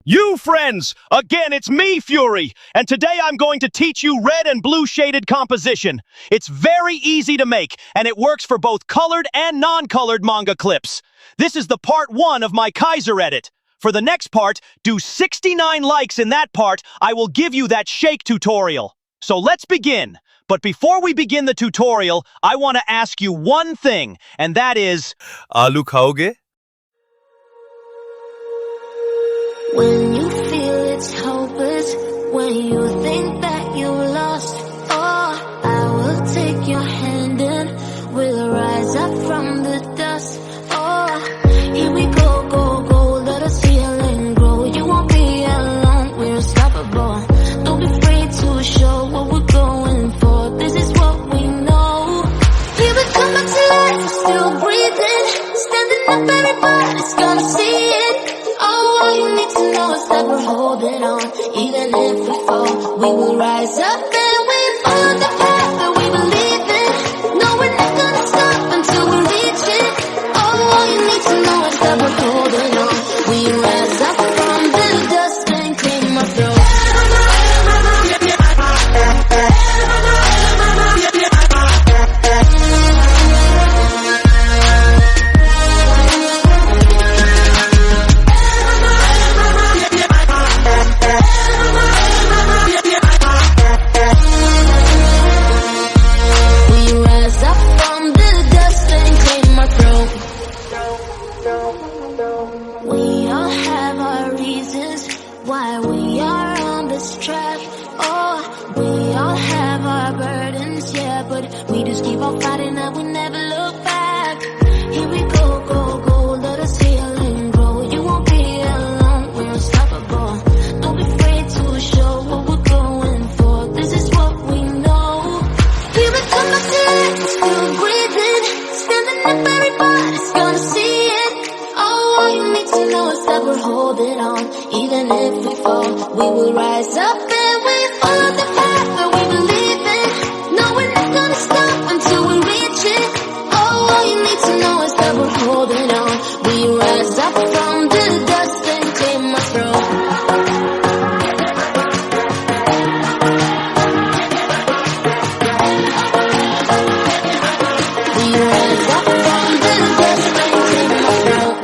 You friends! Again, it's me, Fury! And today I'm going to teach you red and blue shaded composition. It's very easy to make, and it works for both colored and non-colored manga clips. This is the part 1 of my Kaiser edit. For the next part, do 69 likes in that part, I will give you that shake tutorial. So let's begin. But before we begin the tutorial, I want to ask you one thing, and that is... आलू खाओगे? When you feel it's hopeless, when you think that you lost, oh, I will take your hand and we'll rise up from the dust. Oh, here we go, go, go, let us heal and grow. You won't be alone, we're unstoppable. Don't be afraid to show what we're going for. This is what we know. Here we come back to life, we're still breathing. Standing up, everybody's gonna see it. Oh, all you need to know is that we're holding on. Even if we fall, we will rise up and we follow the path that we believe in. No, we're not gonna stop until we reach it. Oh, all you need to know is that we're holding on. We rise up from the dust and clean my throat. We all have our reasons why we are on this track. Oh, we all have our burdens, yeah, but we just keep on fighting and we never look back. Here we go, go, go, let us heal and grow. You won't be alone, we're unstoppable. Don't be afraid to show what we're going for. This is what we know. Here we come back to life, we're still breathing. Standing up, everybody's gonna see it. All you need to know is that we're holding on. Even if we fall, we will rise up and we follow the path that we believe in. No, we're not gonna stop until we reach it. All you need to know is that we're holding on. We rise up from the dust and clear my throat. We rise up from the dust and clear my throat.